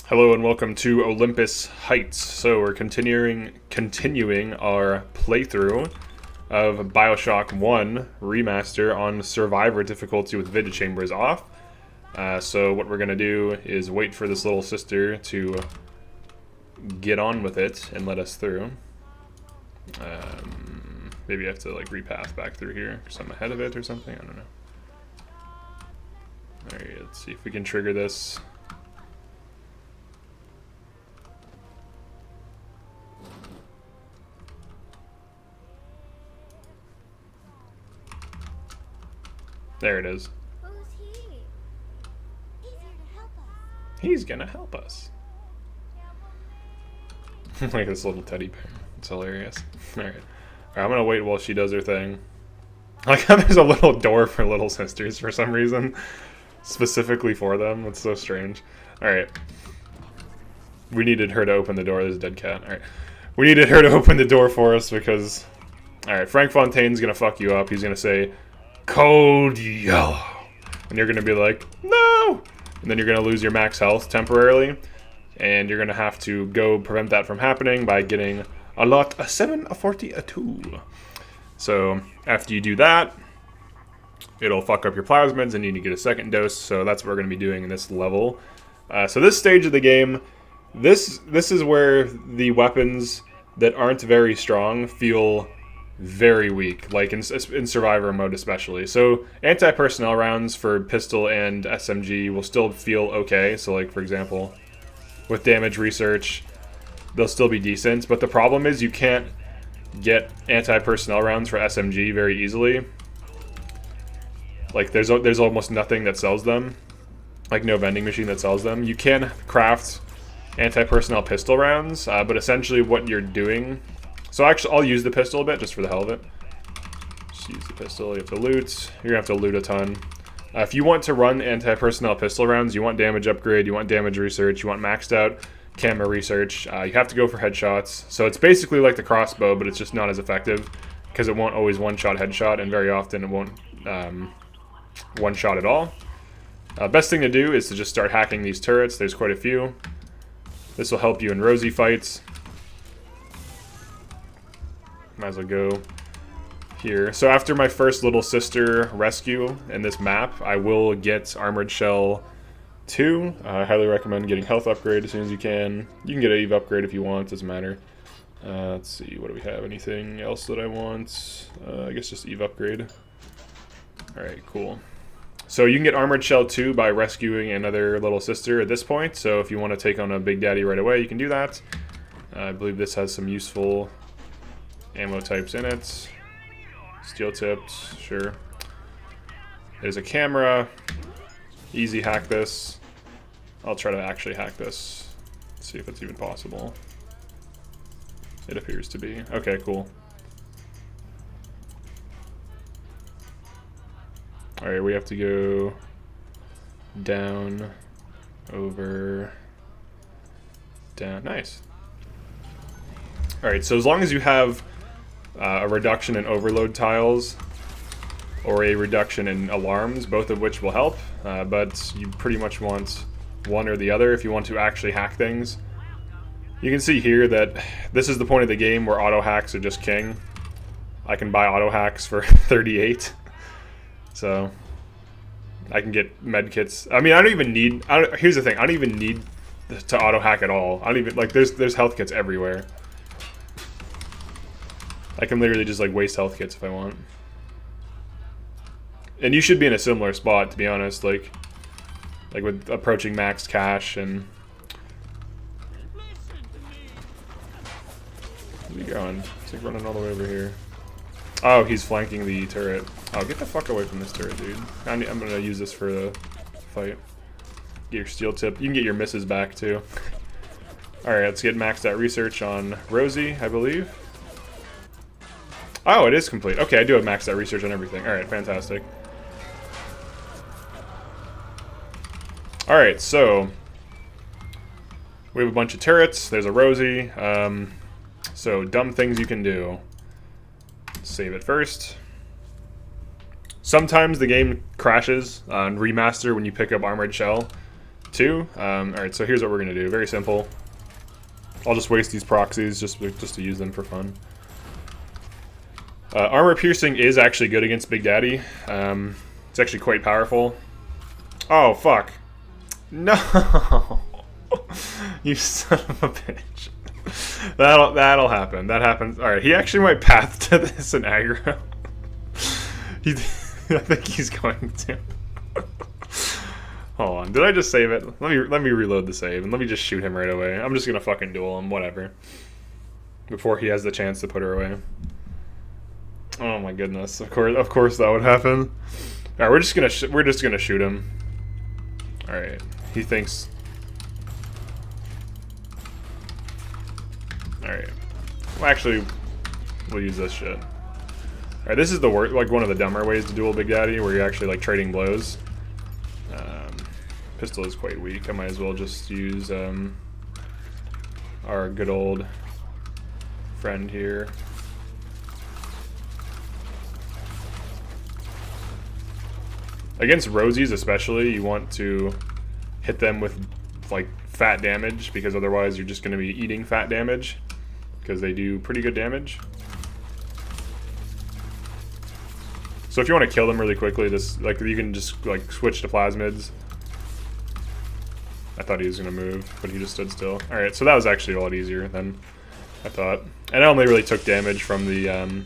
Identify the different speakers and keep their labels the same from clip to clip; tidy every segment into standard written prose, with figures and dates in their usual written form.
Speaker 1: Hello and welcome to Olympus Heights. So we're continuing our playthrough of Bioshock 1 Remaster on Survivor difficulty with Vida Chambers off. So what we're going to do is wait for this little sister to get on with it and let us through. Maybe I have to like repath back through here because I'm ahead of it or something. I don't know. Alright, let's see if we can trigger this. There it is.
Speaker 2: Who's he? He's here to help us.
Speaker 1: He's gonna help us. Like this little teddy bear. It's hilarious. Alright. Alright, I'm gonna wait while she does her thing. I like how there's a little door for little sisters for some reason. Specifically for them. That's so strange. Alright. We needed her to open the door. There's a dead cat. Alright. We needed her to open the door for us because... Alright, Frank Fontaine's gonna fuck you up. He's gonna say... Code yellow. And you're going to be like, no! And then you're going to lose your max health temporarily. And you're going to have to go prevent that from happening by getting a lot, a 7, a 40, a 2. So after you do that, it'll fuck up your plasmids and you need to get a second dose. So that's what we're going to be doing in this level. So this stage of the game, this is where the weapons that aren't very strong feel very weak, like in survivor mode especially. So anti-personnel rounds for pistol and SMG will still feel okay. So like for example, with damage research, they'll still be decent. But the problem is you can't get anti-personnel rounds for SMG very easily. Like there's almost nothing that sells them. Like no vending machine that sells them. You can craft anti-personnel pistol rounds, but essentially what you're doing... So actually, I'll use the pistol a bit, just for the hell of it. Just use the pistol, you have to loot. You're going to have to loot a ton. If you want to run anti-personnel pistol rounds, you want damage upgrade, you want damage research, you want maxed out camera research, you have to go for headshots. So it's basically like the crossbow, but it's just not as effective, because it won't always one-shot headshot, and very often it won't one-shot at all. Best thing to do is to just start hacking these turrets. There's quite a few. This will help you in Rosie fights. Might as well go here. So after my first little sister rescue in this map, I will get Armored Shell 2. I highly recommend getting health upgrade as soon as you can. You can get Eve upgrade if you want, doesn't matter. Let's see, what do we have? Anything else that I want? I guess just Eve upgrade. Alright, cool. So you can get Armored Shell 2 by rescuing another little sister at this point. So if you want to take on a Big Daddy right away, you can do that. I believe this has some useful ammo types in it. Steel tipped, sure. There's a camera. Easy hack this. I'll try to actually hack this. See if it's even possible. It appears to be. Okay, cool. Alright, we have to go down, over, down. Nice. Alright, so as long as you have a reduction in overload tiles or a reduction in alarms, both of which will help, but you pretty much want one or the other if you want to actually hack things. You can see here that this is the point of the game where auto hacks are just king. I can buy auto hacks for 38, so I can get med kits. I mean, I don't even need. Here's the thing: I don't even need to auto hack at all. I don't even like. There's health kits everywhere. I can literally just like waste health kits if I want. And you should be in a similar spot, to be honest, like with approaching max cash and... Where's he going? He's like running all the way over here. Oh, he's flanking the turret. Oh, get the fuck away from this turret, dude. I'm gonna use this for the fight. Get your steel tip. You can get your misses back, too. Alright, let's get maxed out research on Rosie, I believe. Oh, it is complete. Okay, I do have maxed out research on everything. Alright, fantastic. Alright, so we have a bunch of turrets. There's a Rosie. So, dumb things you can do. Save it first. Sometimes the game crashes on remaster when you pick up Armored Shell 2. Alright, so here's what we're going to do. Very simple. I'll just waste these proxies just to use them for fun. Armor piercing is actually good against Big Daddy. It's actually quite powerful. Oh, fuck. No! You son of a bitch. That'll happen. That happens. Alright, he actually might path to this in aggro. I think he's going to. Hold on. Did I just save it? Let me reload the save and let me just shoot him right away. I'm just gonna fucking duel him, whatever. Before he has the chance to put her away. Oh my goodness. Of course that would happen. Alright, we're just gonna shoot him. Alright. He thinks. Alright. Well, actually, we'll use this shit. Alright, this is the worst, like one of the dumber ways to duel Big Daddy, where you're actually like trading blows. Pistol is quite weak. I might as well just use our good old friend here. Against Rosies especially, you want to hit them with like fat damage, because otherwise you're just going to be eating fat damage, because they do pretty good damage. So if you want to kill them really quickly, this like you can just like switch to plasmids. I thought he was going to move, but he just stood still. Alright, so that was actually a lot easier than I thought. And I only really took damage from the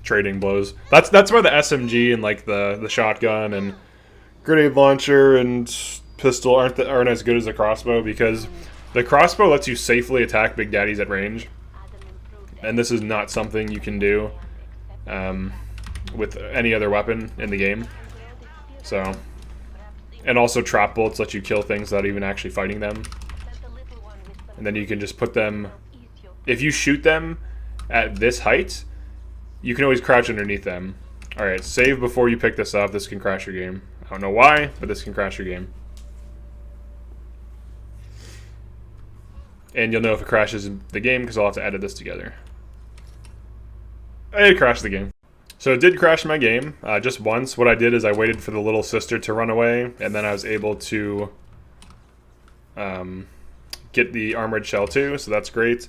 Speaker 1: trading blows. That's why the SMG and like the shotgun and grenade launcher and pistol aren't as good as the crossbow, because the crossbow lets you safely attack Big Daddies at range. And this is not something you can do with any other weapon in the game. So... And also trap bolts let you kill things without even actually fighting them. And then you can just put them... If you shoot them at this height, you can always crouch underneath them. Alright, save before you pick this up. This can crash your game. I don't know why, but this can crash your game. And you'll know if it crashes the game because I'll have to edit this together. It crashed the game. So it did crash my game, just once. What I did is I waited for the little sister to run away, and then I was able to get the armored shell too, so that's great.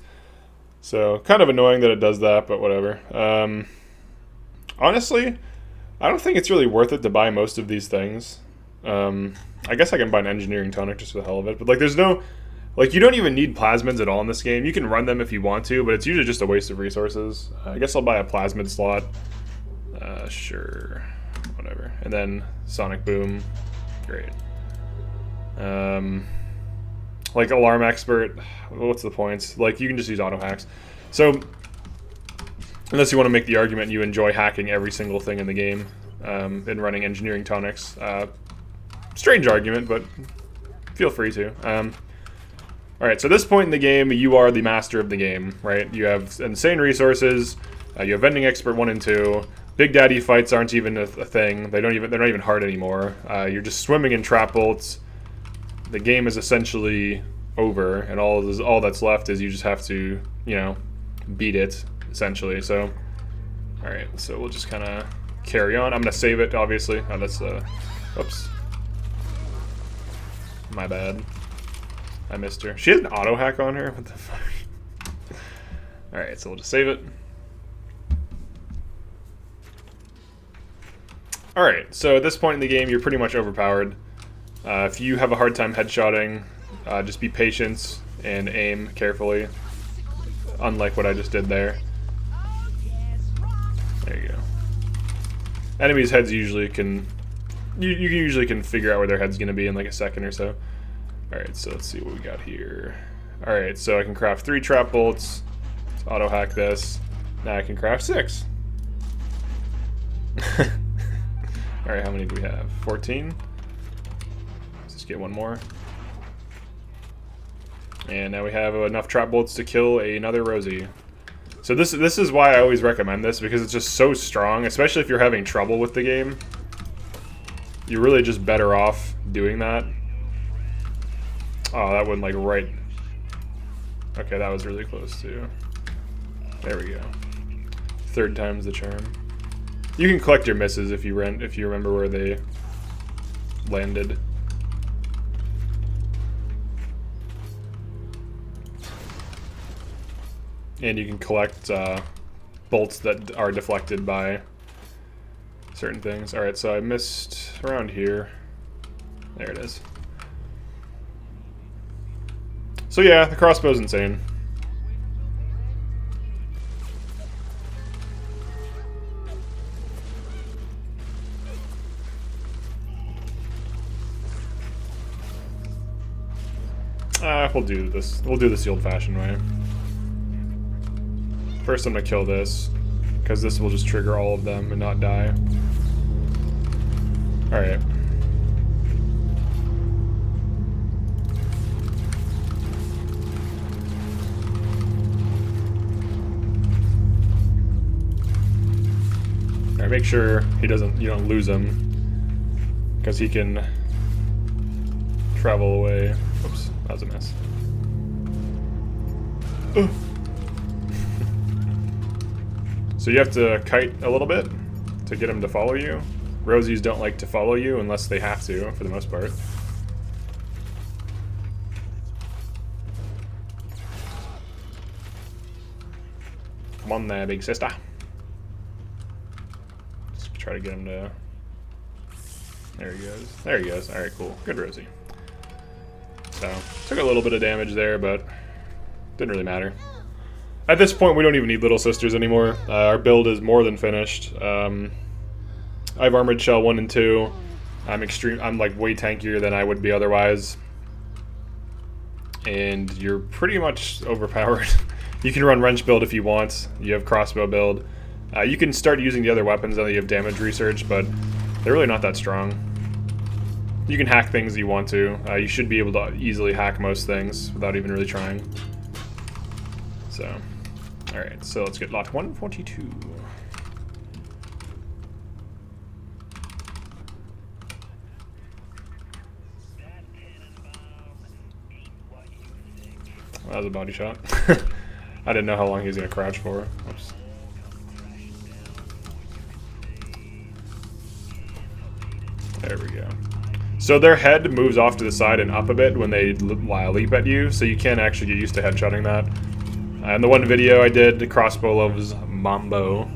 Speaker 1: So kind of annoying that it does that, but whatever. Honestly, I don't think it's really worth it to buy most of these things. I guess I can buy an engineering tonic just for the hell of it, but like there's no... Like, you don't even need plasmids at all in this game. You can run them if you want to, but it's usually just a waste of resources. I guess I'll buy a plasmid slot. Sure, whatever. And then Sonic Boom, great. Like Alarm Expert, what's the point? Like, you can just use auto hacks. So, unless you want to make the argument you enjoy hacking every single thing in the game and running engineering tonics. Strange argument, but feel free to. Alright, so at this point in the game, you are the master of the game, right? You have insane resources, you have Vending Expert 1 and 2, Big Daddy fights aren't even a thing. They're not even hard anymore. You're just swimming in trap bolts. The game is essentially over, and all that's left is you just have to, you know, beat it essentially. So, all right. So we'll just kind of carry on. I'm gonna save it, obviously. Oh, that's oops. My bad. I missed her. She has an auto hack on her. What the fuck? All right. So we'll just save it. Alright, so at this point in the game, you're pretty much overpowered. If you have a hard time headshotting, just be patient and aim carefully. Unlike what I just did there. There you go. Enemies' heads usually can... You usually can figure out where their head's going to be in like a second or so. Alright, so let's see what we got here. Alright, so I can craft 3 trap bolts. Let's auto-hack this. Now I can craft 6. Alright, how many do we have? 14? Let's just get one more. And now we have enough trap bolts to kill another Rosie. So this is why I always recommend this, because it's just so strong, especially if you're having trouble with the game. You're really just better off doing that. Oh, that went like right... Okay, that was really close too. There we go. 3rd time's the charm. You can collect your misses if you remember where they landed. And you can collect bolts that are deflected by certain things. Alright, so I missed around here. There it is. So yeah, the crossbow's insane. We'll do this. We'll do this the old-fashioned way. First I'm gonna kill this, because this will just trigger all of them and not die. Alright. Alright, make sure you don't lose him, because he can travel away. Oops, that was a mess. So you have to kite a little bit to get him to follow you. Rosies don't like to follow you unless they have to, for the most part. Come on there, big sister. Just try to get him to... There he goes. There he goes. Alright, cool. Good Rosie. So, took a little bit of damage there, but didn't really matter. At this point, we don't even need Little Sisters anymore. Our build is more than finished. I have Armored Shell 1 and 2. I'm like way tankier than I would be otherwise. And you're pretty much overpowered. You can run Wrench build if you want. You have Crossbow build. You can start using the other weapons now that you have Damage Research, but they're really not that strong. You can hack things you want to. You should be able to easily hack most things without even really trying. So, alright, so let's get lot 142. That was a body shot. I didn't know how long he was going to crouch for. Oops. There we go. So their head moves off to the side and up a bit when they leap at you, so you can actually get used to headshotting that. In the one video I did, the Crossbow Loves Mambo,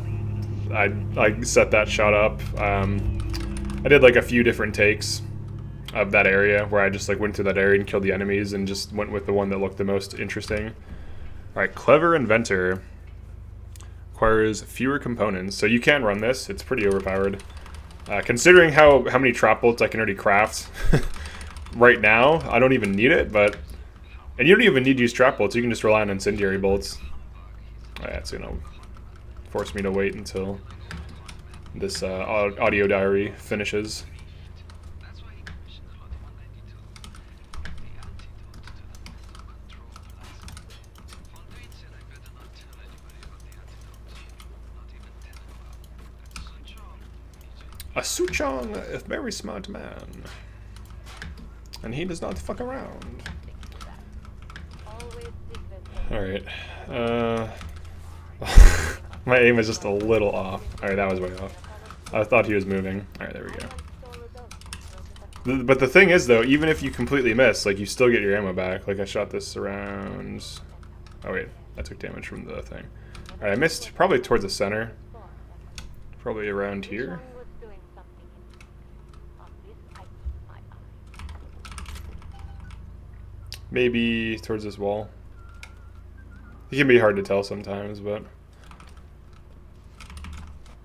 Speaker 1: I set that shot up. I did like a few different takes of that area where I just like went through that area and killed the enemies and just went with the one that looked the most interesting. Alright, Clever Inventor requires fewer components, so you can run this. It's pretty overpowered. Considering how many trap bolts I can already craft right now, I don't even need it, but... And you don't even need to use trap bolts, you can just rely on incendiary bolts. Alright, it's gonna force me to wait until this audio diary finishes. A Suchong, a very smart man. And he does not fuck around. Alright. My aim is just a little off. Alright, that was way off. I thought he was moving. Alright, there we go. But the thing is, though, even if you completely miss, like, you still get your ammo back. Like, I shot this around... Oh, wait. I took damage from the thing. Alright, I missed probably towards the center. Probably around here. Maybe towards this wall. It can be hard to tell sometimes, but...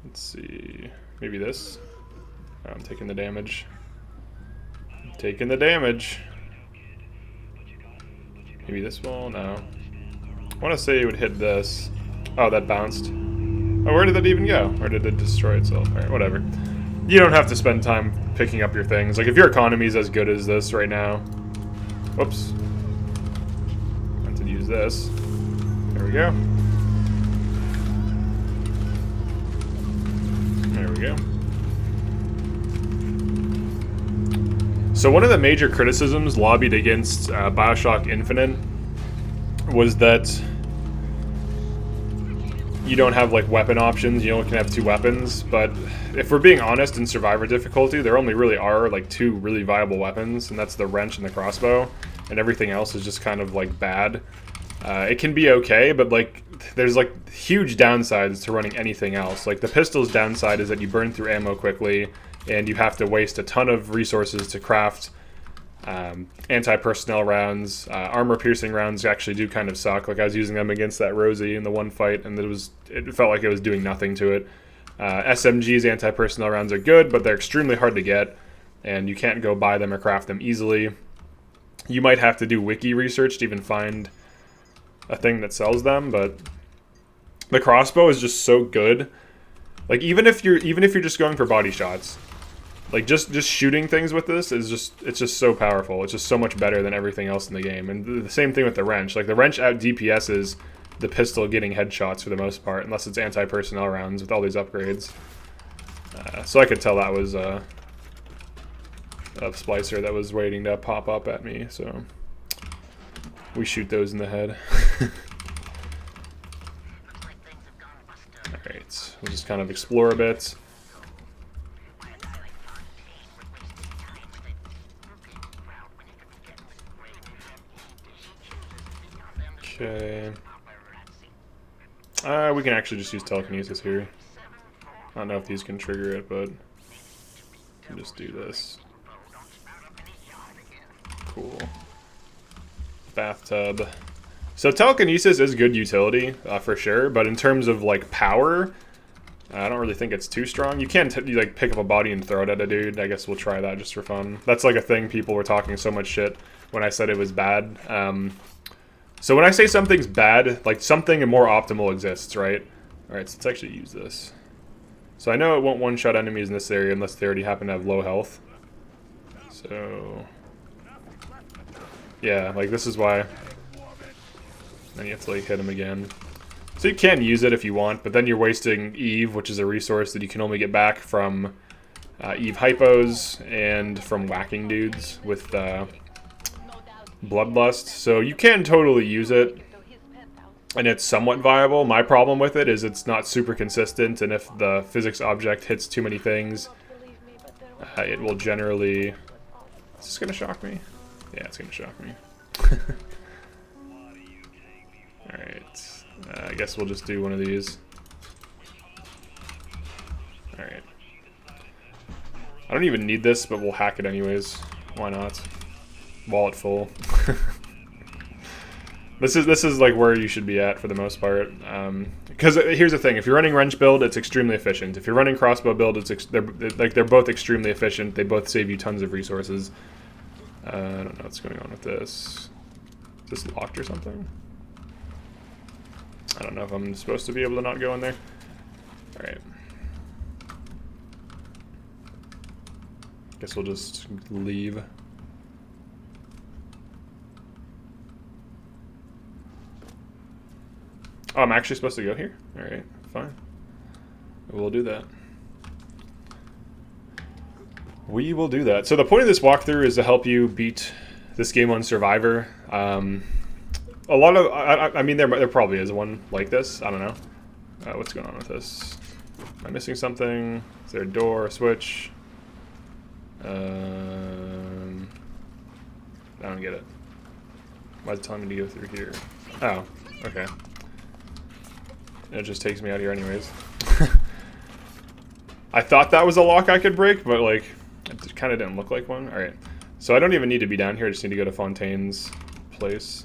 Speaker 1: Let's see... Maybe this? Oh, I'm taking the damage. I'm taking the damage! Maybe this wall? No. I want to say it would hit this. Oh, that bounced. Oh, where did that even go? Or did it destroy itself? Alright, whatever. You don't have to spend time picking up your things. Like, if your economy is as good as this right now... Whoops. Meant to use this. There we go. There we go. So one of the major criticisms lobbied against Bioshock Infinite was that you don't have like weapon options, you only can have 2 weapons, but if we're being honest, in Survivor difficulty, there only really are like 2 really viable weapons, and that's the wrench and the crossbow, and everything else is just kind of like bad. It can be okay, but like there's like huge downsides to running anything else. Like the pistol's downside is that you burn through ammo quickly, and you have to waste a ton of resources to craft anti-personnel rounds. Armor-piercing rounds actually do kind of suck. Like I was using them against that Rosie in the one fight, and it felt like it was doing nothing to it. SMG's anti-personnel rounds are good, but they're extremely hard to get, and you can't go buy them or craft them easily. You might have to do wiki research to even find a thing that sells them, but the crossbow is just so good. Like even if you're just going for body shots, like just shooting things with this is it's just so powerful. It's just so much better than everything else in the game. And the same thing with the wrench. Like the wrench out DPS's the pistol getting headshots for the most part, unless it's anti-personnel rounds with all these upgrades. So I could tell that was a splicer that was waiting to pop up at me. So we shoot those in the head. Alright, we'll just kind of explore a bit. Okay. We can actually just use telekinesis here. I don't know if these can trigger it, but we can just do this. Cool. Bathtub. So telekinesis is good utility, for sure, but in terms of like power, I don't really think it's too strong. You can like pick up a body and throw it at a dude. I guess we'll try that just for fun. That's like a thing people were talking so much shit when I said it was bad. So when I say something's bad, like something more optimal exists, right? Alright, so let's actually use this. So I know it won't one-shot enemies in this area unless they already happen to have low health. So yeah, like this is why. Then you have to like hit them again. So you can use it if you want, but then you're wasting Eve, which is a resource that you can only get back from Eve hypos and from whacking dudes with Bloodlust. So you can totally use it, and it's somewhat viable. My problem with it is it's not super consistent, and if the physics object hits too many things, it will generally... Is this going to shock me? Yeah, it's going to shock me. Alright. I guess we'll just do one of these. Alright. I don't even need this, but we'll hack it anyways. Why not? Wallet full. This is like where you should be at for the most part. Because here's the thing: if you're running wrench build, it's extremely efficient. If you're running crossbow build, they're both extremely efficient. They both save you tons of resources. I don't know what's going on with this. Is this locked or something? I don't know if I'm supposed to be able to not go in there. All right. Guess we'll just leave. Oh, I'm actually supposed to go here? Alright, fine. We'll do that. We will do that. So the point of this walkthrough is to help you beat this game on Survivor. A lot of... I mean, there probably is one like this. I don't know. What's going on with this? Am I missing something? Is there a door, a switch? I don't get it. Why is it telling me to go through here? Oh, okay. It just takes me out here anyways. I thought that was a lock I could break, but like, it kind of didn't look like one. Alright, so I don't even need to be down here, I just need to go to Fontaine's place.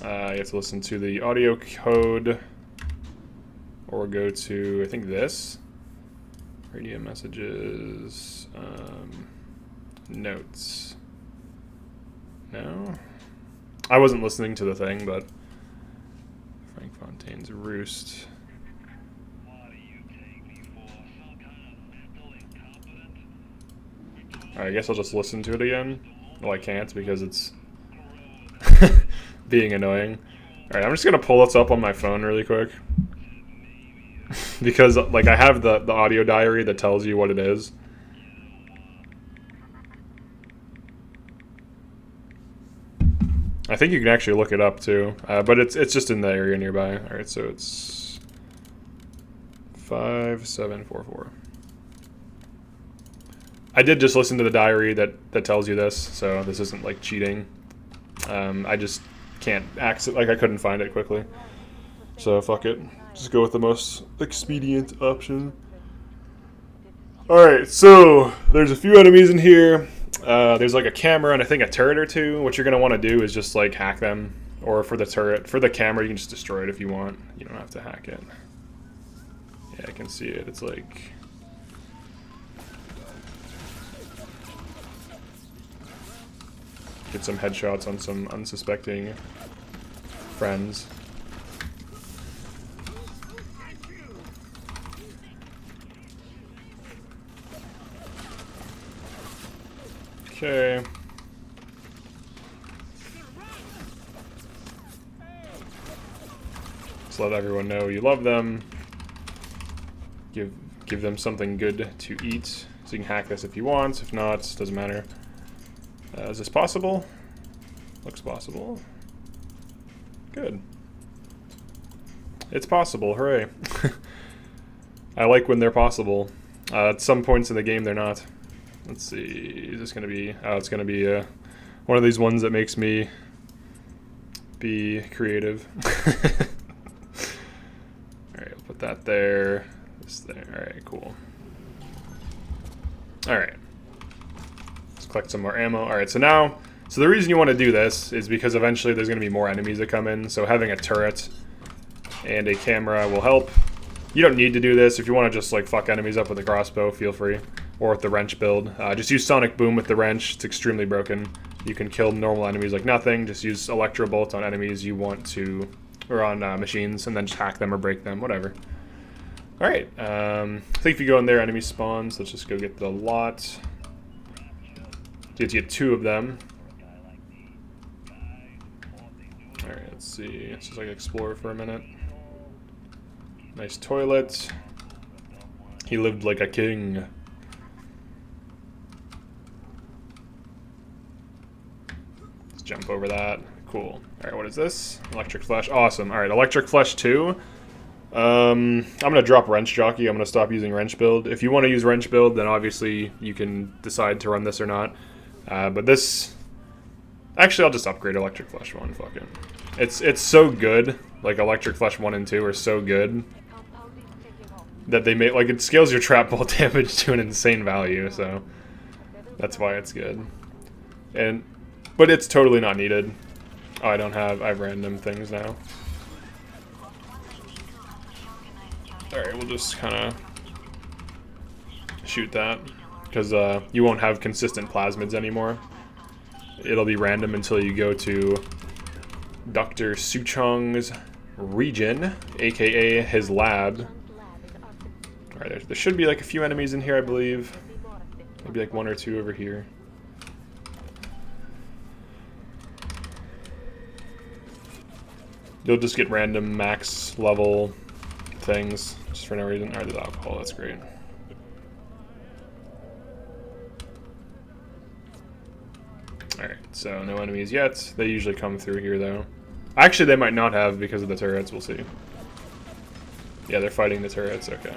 Speaker 1: You have to listen to the audio code, or go to, I think this. Radio messages, notes. No? I wasn't listening to the thing, but Frank Fontaine's Roost. Alright, I guess I'll just listen to it again. Well, I can't because it's being annoying. Alright, I'm just gonna pull this up on my phone really quick. Because, like, I have the audio diary that tells you what it is. I think you can actually look it up too, but it's just in the area nearby. All right, so it's 5744. I did just listen to the diary that tells you this, so this isn't like cheating. I just can't access, like I couldn't find it quickly. So fuck it. Just go with the most expedient option. Alright, so there's a few enemies in here. There's like a camera and I think a turret or two. What you're going to want to do is just like hack them. Or for the turret. For the camera, you can just destroy it if you want. You don't have to hack it. Yeah, I can see it. It's like... Get some headshots on some unsuspecting friends. Okay. Just let everyone know you love them. Give them something good to eat. So you can hack this if you want. If not, doesn't matter. Is this possible? Looks possible. Good. It's possible. Hooray. I like when they're possible. At some points in the game, they're not. Let's see. Is this going to be... Oh, it's going to be one of these ones that makes me be creative. Alright, I'll put that there. This there. Alright, cool. Alright. Let's collect some more ammo. Alright, so now... So the reason you want to do this is because eventually there's going to be more enemies that come in. So having a turret and a camera will help. You don't need to do this. If you want to just like fuck enemies up with a crossbow, feel free. Or with the wrench build. Just use Sonic Boom with the wrench. It's extremely broken. You can kill normal enemies like nothing. Just use Electro Bolt on enemies you want to... Or on machines, and then just hack them or break them. Whatever. Alright. I think if you go in there, enemy spawns. Let's just go get the lot. You have to get 2 of them. Alright, let's see. Let's just like explore for a minute. Nice toilet. He lived like a king. Let's jump over that. Cool. Alright, what is this? Electric Flesh. Awesome. Alright, Electric Flesh 2. I'm going to drop Wrench Jockey. I'm going to stop using Wrench Build. If you want to use Wrench Build, then obviously you can decide to run this or not. But this... Actually, I'll just upgrade Electric Flesh 1. Fuck it. It's so good. Like, Electric Flesh 1 and 2 are so good that they make... Like, it scales your trap bolt damage to an insane value, so... That's why it's good. But it's totally not needed. Oh, I have random things now. Alright, we'll just kind of shoot that. Because you won't have consistent plasmids anymore. It'll be random until you go to Dr. Suchong's region, aka his lab. Alright, there should be like a few enemies in here, I believe. Maybe like 1 or 2 over here. You'll just get random max level things just for no reason. Alright, there's alcohol, that's great. Alright, so no enemies yet. They usually come through here though. Actually, they might not have because of the turrets, we'll see. Yeah, they're fighting the turrets, okay.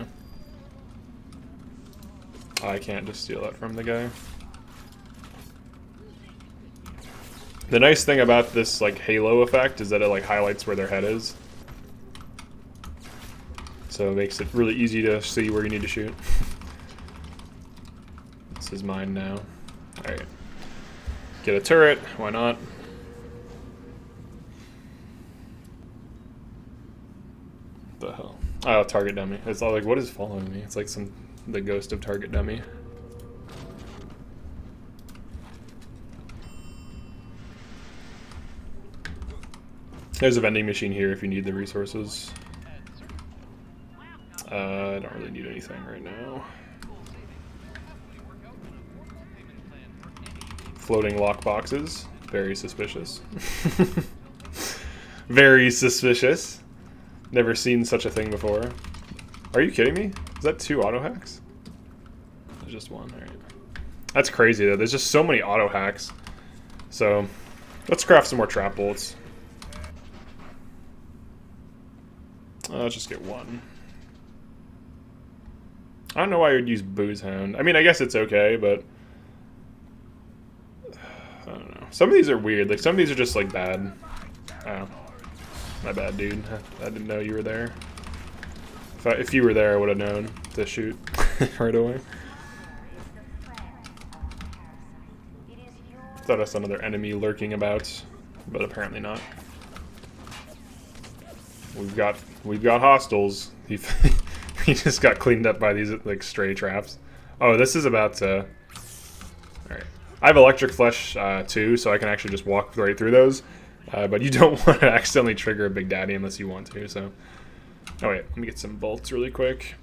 Speaker 1: Oh, I can't just steal that from the guy. The nice thing about this like halo effect is that it like highlights where their head is. So it makes it really easy to see where you need to shoot. This is mine now. Alright. Get a turret, why not? What the hell? Oh, target dummy. It's all like, what is following me? It's like the ghost of target dummy. There's a vending machine here if you need the resources. I don't really need anything right now. Floating lock boxes. Very suspicious. Very suspicious. Never seen such a thing before. Are you kidding me? Is that 2 auto hacks? There's just 1. Alright. That's crazy though. There's just so many auto hacks. So, let's craft some more trap bolts. Let's just get 1. I don't know why I would use Booze Hound. I mean, I guess it's okay, but... I don't know. Some of these are weird. Like, some of these are just, like, bad. Oh. My bad, dude. I didn't know you were there. If you were there, I would have known to shoot right away. Thought I saw another enemy lurking about, but apparently not. We've got hostiles. He just got cleaned up by these like stray traps. Oh, this is about to. All right, I have electric flesh too, so I can actually just walk right through those. But you don't want to accidentally trigger a Big Daddy unless you want to. So, oh wait, let me get some bolts really quick.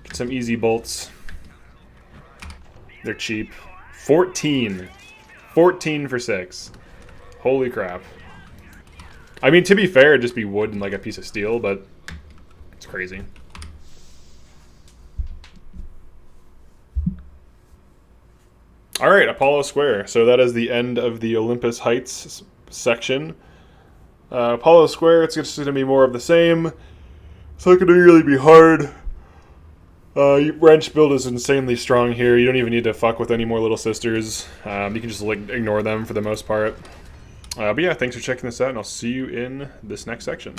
Speaker 1: Get some easy bolts. They're cheap. 14 for 6. Holy crap. I mean, to be fair, it'd just be wood and like a piece of steel, but it's crazy. Alright, Apollo Square. So that is the end of the Olympus Heights section. Apollo Square, it's just going to be more of the same. It's not going to really be hard. Wrench build is insanely strong here. You don't even need to fuck with any more little sisters. You can just like ignore them for the most part. But yeah, thanks for checking this out, and I'll see you in this next section.